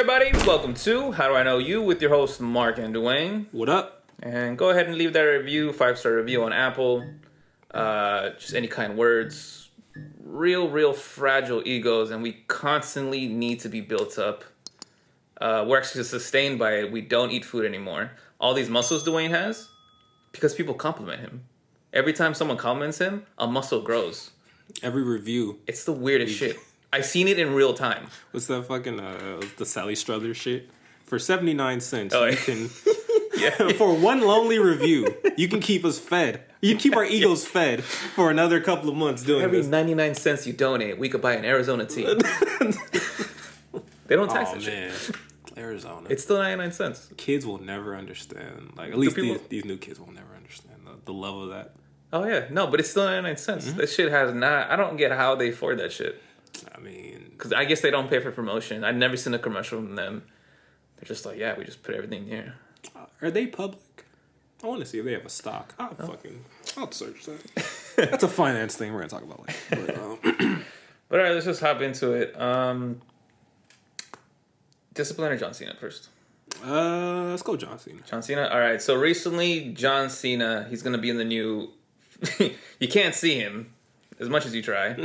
everybody? Welcome to How Do I Know You with your hosts Mark and Dwayne. What up? And go ahead and leave that review, 5-star review on Apple. Just any kind words. Real fragile egos, and we constantly need to be built up. We're actually sustained by it. We don't eat food anymore. All these muscles Dwayne has, because people compliment him. Every time someone compliments him, a muscle grows. Every review. It's the weirdest shit. I've seen it in real time. What's that fucking, the Sally Struthers shit? For 79 cents, you can... Yeah. For one lonely review, you can keep us fed. You can keep our egos fed for another couple of months doing Every this. 99 cents you donate, we could buy an Arizona team. They don't tax that man. shit. Arizona. It's still 99 cents. Kids will never understand. Like, at least people... these new kids will never understand the love of that. Oh, yeah. No, but it's still 99 cents. Mm-hmm. That shit has not... I don't get how they afford that shit. I mean... Because I guess they don't pay for promotion. I've never seen a commercial from them. They're just like, yeah, we just put everything here. Are they public? I want to see if they have a stock. I'll search that. That's a finance thing we're going to talk about later. But all right, let's just hop into it. Discipline or John Cena first? Let's go John Cena. John Cena? All right, so recently, John Cena, he's going to be in the new... You can't see him as much as you try.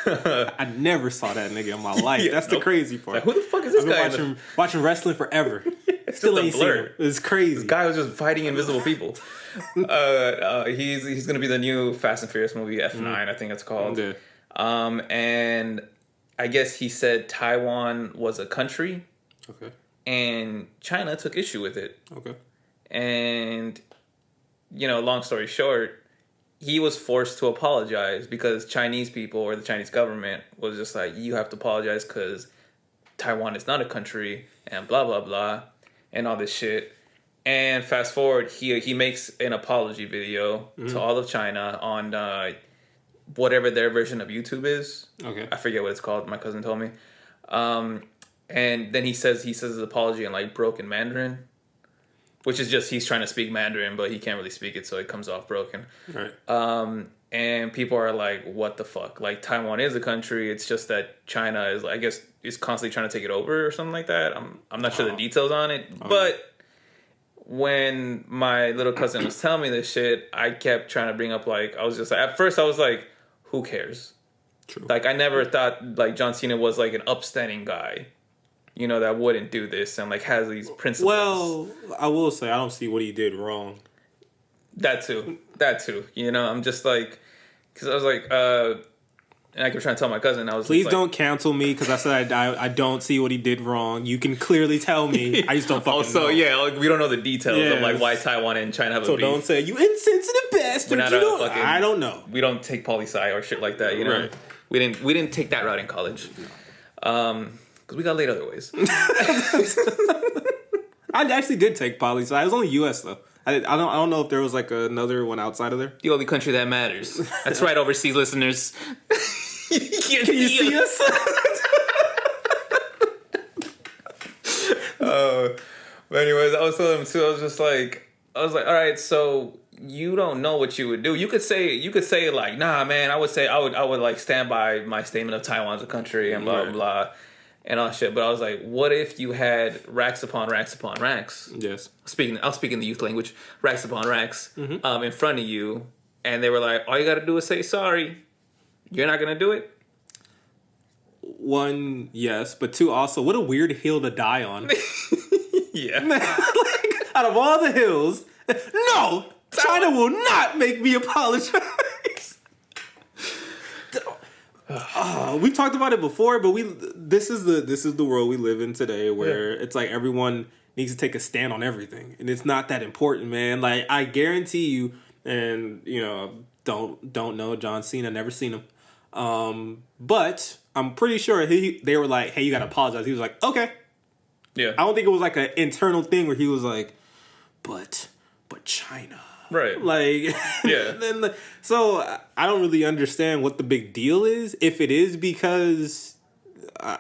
I never saw that nigga in my life. Yeah, That's the crazy part. Like, who the fuck is this I've guy? been watching wrestling forever. It's Still just ain't a blur. seen him. It's crazy. This guy was just fighting invisible people. He's going to be the new Fast and Furious movie, F9, I think it's called. Yeah. And I guess he said Taiwan was a country. Okay. And China took issue with it. Okay. And, long story short, he was forced to apologize because Chinese people or the Chinese government was just like, you have to apologize because Taiwan is not a country and blah, blah, blah, and all this shit. And fast forward, he makes an apology video to all of China on whatever their version of YouTube is. Okay. I forget what it's called. My cousin told me. And then he says his apology in like broken Mandarin, which is just he's trying to speak Mandarin, but he can't really speak it, so it comes off broken. Right. And people are like, what the fuck? Like, Taiwan is a country. It's just that China is, I guess, is constantly trying to take it over or something like that. I'm not sure the details on it. But when my little cousin was telling me this shit, I kept trying to bring up, like, I was just like, at first I was like, who cares? True. Like, I never thought, like, John Cena was, like, an upstanding guy, that wouldn't do this and, like, has these principles. Well, I will say I don't see what he did wrong. That too. I'm just like, because I was like, and I kept trying to tell my cousin, I was Please like, don't cancel me because I said I don't see what he did wrong. You can clearly tell me. I just don't fucking know. Also, like, we don't know the details of like why Taiwan and China have a beef. So don't say, you insensitive bastard. I don't know. We don't take poli-sci or shit like that, Right. We didn't take that route in college. Because we got laid other ways. I actually did take poli-sci. It was only U.S. though. I don't know if there was like another one outside of there. The only country that matters. That's right, overseas listeners. Can you see us? But anyways, I was telling him too. I was like, all right, so you don't know what you would do. You could say like, nah, man. I would like stand by my statement of Taiwan's a country and blah blah blah. And all that shit, but I was like, what if you had racks upon racks upon racks? Yes. I'll speak in the youth language, racks upon racks, in front of you, and they were like, all you got to do is say sorry. You're not gonna do it. One, yes, but two, also, what a weird hill to die on. Yeah. Like, out of all the hills, no, China will not make me apologize. We've talked about it before, but this is the world we live in today, where it's like everyone needs to take a stand on everything, and it's not that important, man. Like, I guarantee you, and don't know John Cena, never seen him, but I'm pretty sure they were like, hey, you gotta apologize. He was like, okay. Yeah. I don't think it was like an internal thing where he was like, but China. Right. Like, yeah. So I don't really understand what the big deal is. If it is because,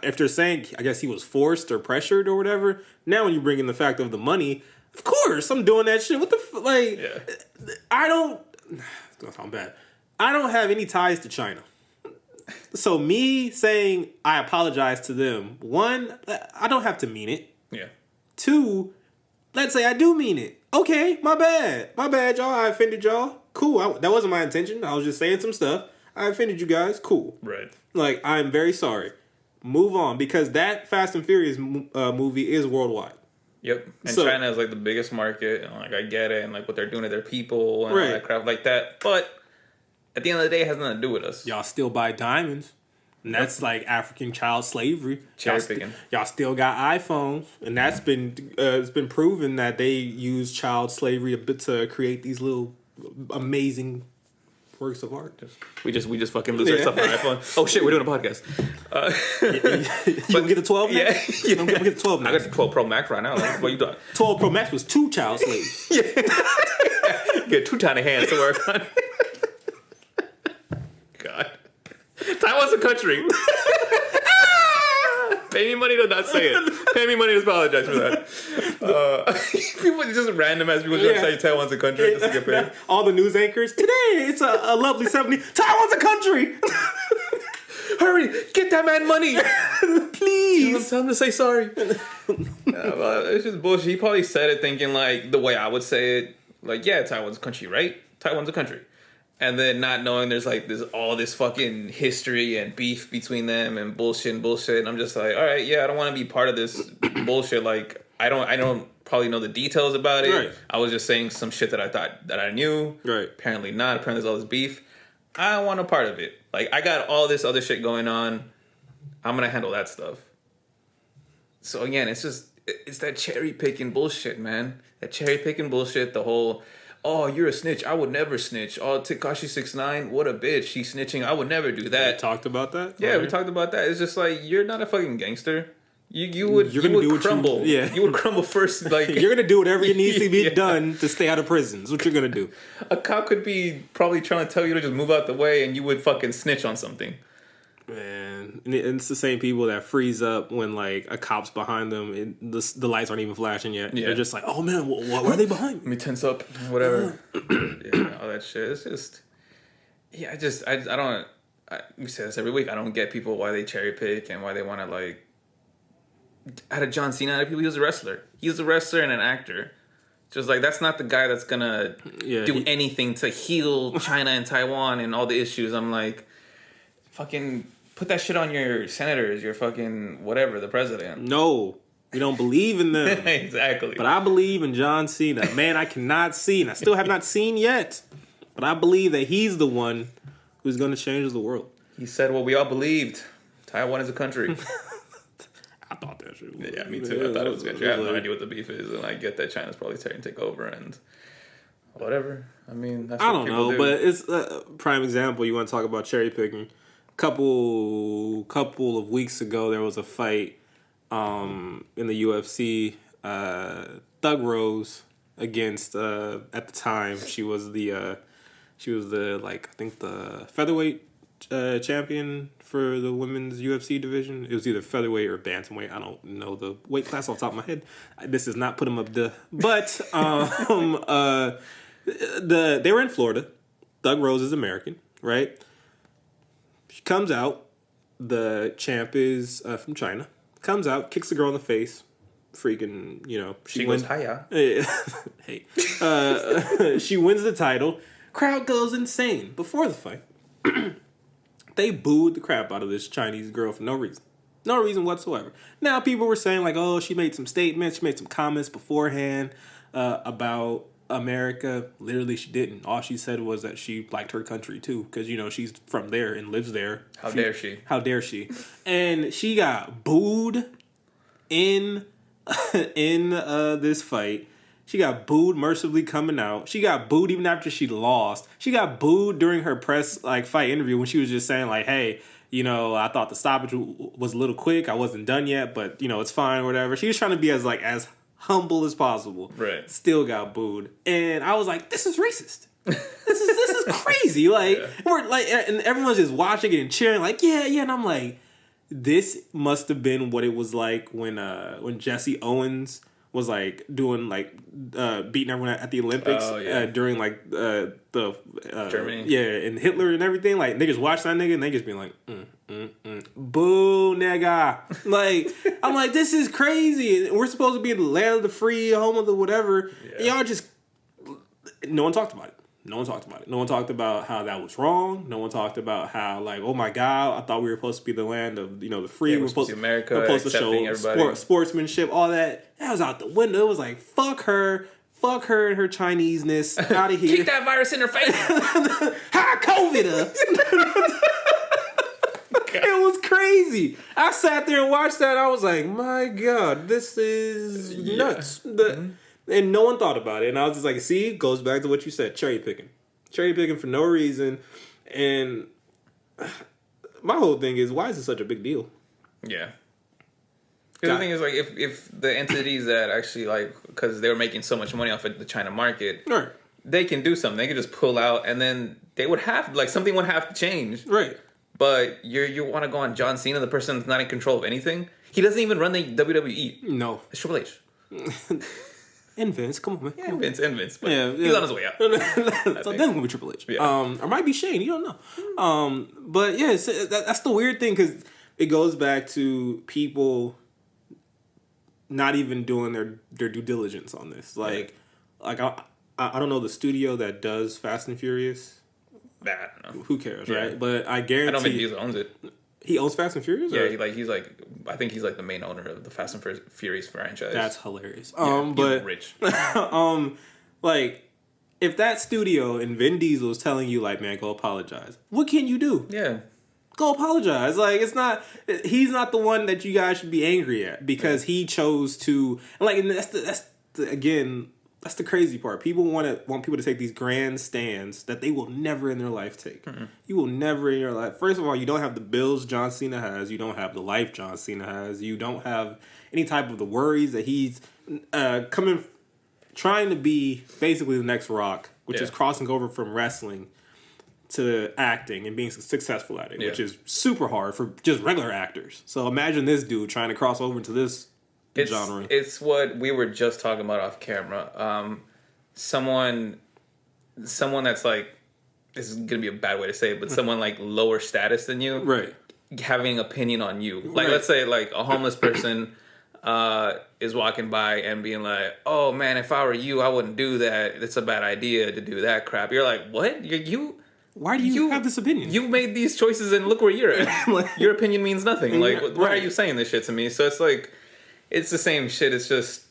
if they're saying, I guess he was forced or pressured or whatever. Now when you bring in the fact of the money, of course I'm doing that shit. What the I don't. It's gonna sound bad. I don't have any ties to China. So me saying I apologize to them, one, I don't have to mean it. Yeah. Two, let's say I do mean it. Okay, my bad. My bad, y'all. I offended y'all. Cool. That wasn't my intention. I was just saying some stuff. I offended you guys. Cool. Right. Like, I'm very sorry. Move on, because that Fast and Furious movie is worldwide. Yep. And China is like the biggest market, and like I get it, and like what they're doing to their people and all that crap like that. But at the end of the day, it has nothing to do with us. Y'all still buy diamonds. And that's like African child slavery. Cherry picking. Y'all still got iPhones, and that's been it's been proven that they use child slavery a bit to create these little amazing works of art. We just fucking lose our stuff on our iPhone. Oh shit, we're doing a podcast. You gonna get the 12 next? Yeah. I'm gonna get the 12 next. I got the 12 Pro Max right now. Like, what you doing? 12 Pro Max was 2 child slaves. Get 2 tiny hands to work on. God. Taiwan's a country. Pay me money to not say it. Pay me money to apologize for that. People just random ass people just say Taiwan's a country just to get paid. All the news anchors today. It's a lovely 70. Taiwan's a country. Hurry, get that man money, please. Tell him to say sorry. It's just bullshit. He probably said it thinking like the way I would say it. Like, yeah, Taiwan's a country, right? Taiwan's a country. And then not knowing there's like all this fucking history and beef between them and bullshit. And I'm just like, all right, yeah, I don't want to be part of this bullshit. Like, I don't probably know the details about it. Right. I was just saying some shit that I thought that I knew. Right. Apparently not. Apparently there's all this beef. I don't want a part of it. Like, I got all this other shit going on. I'm gonna handle that stuff. So again, it's that cherry picking bullshit, man. That cherry picking bullshit. The whole, oh, you're a snitch. I would never snitch. Oh, Tekashi 6ix9ine, what a bitch. She's snitching. I would never do that. We talked about that? Yeah, we talked about that. It's just like, you're not a fucking gangster. You would crumble. You would crumble first. Like, you're gonna do whatever needs to be done to stay out of prison. That's what you're gonna do. A cop could be probably trying to tell you to just move out the way, and you would fucking snitch on something. Man, and it's the same people that freeze up when like a cop's behind them and the lights aren't even flashing yet. Yeah. They're just like, oh man, why are they behind me? Let me tense up, whatever. Yeah, all that shit. It's just, yeah, I don't. We say this every week. I don't get people why they cherry pick and why they want to like. Out of John Cena, out of people, he was a wrestler. He was a wrestler and an actor. Just like, that's not the guy that's gonna do anything to heal China and Taiwan and all the issues. I'm like, fucking put that shit on your senators, your fucking whatever, the president. No, we don't believe in them. Exactly. But I believe in John Cena. Man, I cannot see, and I still have not seen yet. But I believe that he's the one who's gonna change the world. He said what we all believed. Taiwan is a country. I thought that shit was... Yeah, me too. I thought it was good. I have no idea what the beef is, and I get that China's probably trying to take over and whatever. I mean, that's what I don't know, but it's a prime example. You want to talk about cherry picking? Couple of weeks ago, there was a fight in the UFC. Thug Rose against at the time she was the like, I think the featherweight champion for the women's UFC division. It was either featherweight or bantamweight. I don't know the weight class off the top of my head. This is not put them up the. But they were in Florida. Thug Rose is American, right? She comes out. The champ is from China. Comes out, kicks the girl in the face. Freaking, she goes hiya. Hey, she wins the title. Crowd goes insane before the fight. They booed the crap out of this Chinese girl for no reason. No reason whatsoever. Now, people were saying, like, oh, she made some statements. She made some comments beforehand about America. Literally, she didn't. All she said was that she liked her country, too. Because, she's from there and lives there. How dare she? How dare she? And she got booed in this fight. She got booed mercifully coming out. She got booed even after she lost. She got booed during her press fight interview when she was just saying like, hey, I thought the stoppage was a little quick. I wasn't done yet, but it's fine or whatever. She was trying to be as humble as possible. Right. Still got booed. And I was like, this is racist. This is crazy. We're like, and everyone's just watching it and cheering like, yeah. And I'm like, this must have been what it was like when Jesse Owens was like doing like beating everyone at the Olympics during like the Germany, and Hitler and everything. Like niggas watch that nigga and they just be like, boo, nigga. Like I'm like, this is crazy. We're supposed to be the land of the free, home of the whatever. Yeah. Y'all just no one talked about it. No one talked about it. No one talked about how that was wrong. No one talked about how, like, oh my God, I thought we were supposed to be the land of, the free. Yeah, we're supposed to be America, we're supposed to show sportsmanship, all that. That was out the window. It was like, fuck her and her Chineseness, out of here. Kick that virus in her face. Hi, COVID. It was crazy. I sat there and watched that. I was like, my God, this is nuts. And no one thought about it. And I was just like, see, it goes back to what you said, cherry picking. Cherry picking for no reason. And my whole thing is, why is it such a big deal? Yeah. Because the thing is, like, if the entities that actually, like, because they were making so much money off of the China market, right, they can do something. They can just pull out, and then they would have, like, something would have to change. Right. But you want to go on John Cena, the person that's not in control of anything? He doesn't even run the WWE. No. It's Triple H. And Vince, come on, man. Yeah, Vince. But yeah, he's on his way out. So then gonna be Triple H. Yeah. Or might be Shane. You don't know. But yeah, that's the weird thing because it goes back to people not even doing their due diligence on this. Like I don't know the studio that does Fast and Furious. I don't know. Who cares, right? But I guarantee. I don't think Diesel owns it. He owns Fast and Furious? Yeah, I think he's like the main owner of the Fast and Furious franchise. That's hilarious. He's rich. Like, if that studio and Vin Diesel is telling you, like, man, go apologize, what can you do? Yeah. Go apologize. Like, he's not the one that you guys should be angry at because he chose to, and that's the crazy part. People want people to take these grand stands that they will never in their life take. Mm-hmm. You will never in your life. First of all, you don't have the bills John Cena has. You don't have the life John Cena has. You don't have any type of the worries that he's trying to be basically the next Rock, which is crossing over from wrestling to acting and being successful at it, which is super hard for just regular actors. So imagine this dude trying to cross over into this genre. It's what we were just talking about off camera. Someone that's like, this is gonna be a bad way to say it, but someone like lower status than you, right? Having opinion on you, like let's say like a homeless person is walking by and being like, "Oh man, if I were you, I wouldn't do that. It's a bad idea to do that crap." You're like, "What? Why do you have this opinion? You've made these choices and look where you're at. Your opinion means nothing. Like, why are you saying this shit to me?" So it's like, it's the same shit. It's just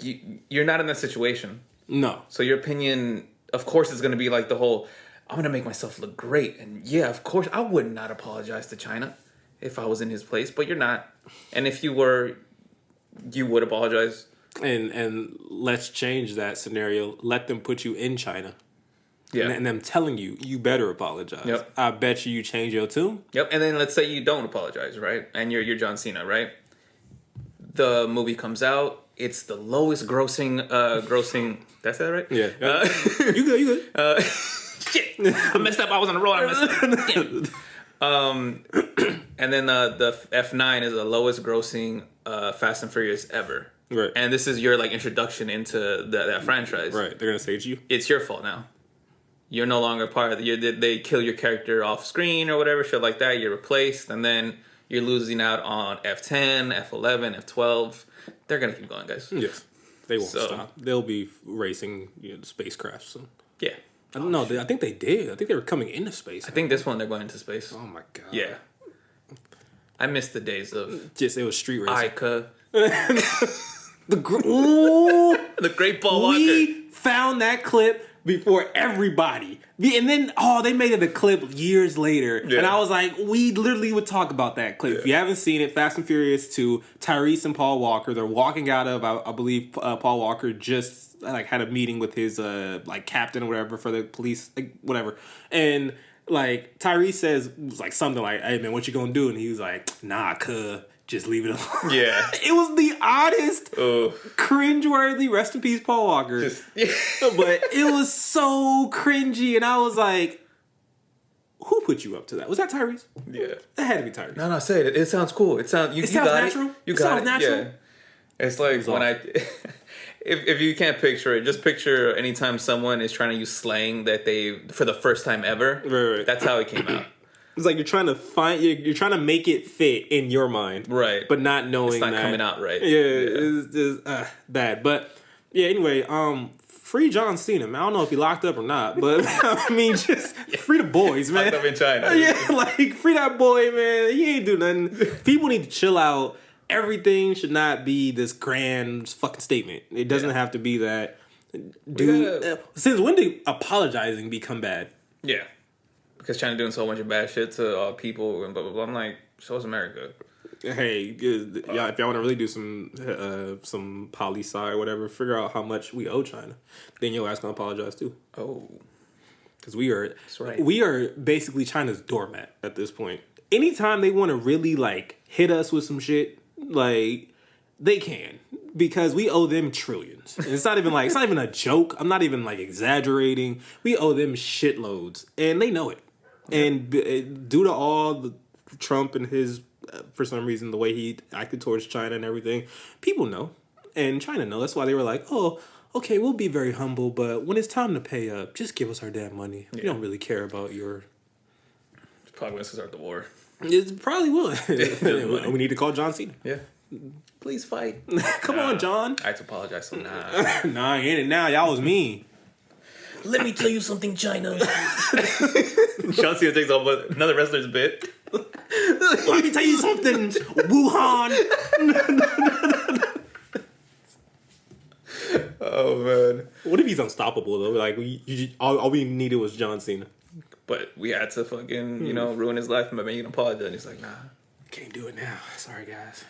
you're not in that situation. No. So your opinion, of course, is going to be like the whole, I'm going to make myself look great. And yeah, of course, I would not apologize to China if I was in his place. But you're not. And if you were, you would apologize. And let's change that scenario. Let them put you in China. Yeah. And them telling you better apologize. Yep. I bet you change your tune. Yep. And then let's say you don't apologize, right? And you're John Cena, right? The movie comes out. It's the lowest grossing. That's that right? Yeah. You good. Shit. I messed up. I was on the road. I messed up. And then the F9 is the lowest grossing Fast and Furious ever. Right. And this is your like introduction into that franchise. Right. They're gonna stage you. It's your fault now. You're no longer part of they kill your character off screen or whatever shit like that. You're replaced, and then you're losing out on F10, F11, F12. They're gonna keep going, guys. Yes, they won't stop. They'll be racing spacecraft soon. Yeah, I don't know. I think they did. I think they were coming into space. I think this one they're going into space. Oh my god. Yeah, I miss the days of it was street racing. HDIKY. The great Paul Walker. We found that clip before everybody. And then, they made it a clip years later. Yeah. And I was like, we literally would talk about that clip. Yeah. If you haven't seen it, Fast and Furious 2, Tyrese and Paul Walker, they're walking out of, I believe, Paul Walker just had a meeting with his captain or whatever for the police, whatever. And Tyrese says something like, "Hey man, what you gonna do?" And he was like, "Nah, just leave it alone." Yeah. It was the oddest, cringeworthy, rest in peace, Paul Walker. But it was so cringy, and I was like, who put you up to that? Was that Tyrese? Yeah. That had to be Tyrese. No, say it. It sounds cool. It sounds natural. It sounds natural? It's like when if you can't picture it, just picture anytime someone is trying to use slang that they for the first time ever. Right. That's how it came out. It's like you're trying to make it fit in your mind, right? But not knowing it's not that, coming out right. Yeah. It's bad. But yeah, anyway, free John Cena, man. I don't know if he locked up or not, but I mean, just free the boys, man. Locked up in China. Yeah, like free that boy, man. He ain't do nothing. People need to chill out. Everything should not be this grand fucking statement. It doesn't have to be that. Dude, since when did apologizing become bad? Yeah. Because China doing so much of bad shit to people and blah, blah, blah. I'm like, so is America. Hey, yeah, if y'all want to really do some poli-sci or whatever, figure out how much we owe China. Then your ass gonna apologize too. Oh. Because we are, that's right. We are basically China's doormat at this point. Anytime they want to really like hit us with some shit, like they can. Because we owe them trillions. And it's not even a joke. I'm not even like exaggerating. We owe them shitloads. And they know it. And due to all the Trump and his, for some reason, the way he acted towards China and everything, people know. And China know. That's why they were like, oh, okay, we'll be very humble, but when it's time to pay up, just give us our damn money. Yeah. We don't really care about your... It's probably going to start the war. It probably will. We need to call John Cena. Yeah. Please fight. Come on, John. I had to apologize, so nah. Nah, ain't it now. Y'all was mean. Let me tell you something, China. John Cena takes over another wrestler's bit. Let me tell you something, Wuhan. Oh man! What if he's unstoppable though? Like all we needed was John Cena, but we had to fucking ruin his life by making him apologize. And he's like, nah, can't do it now. Sorry, guys.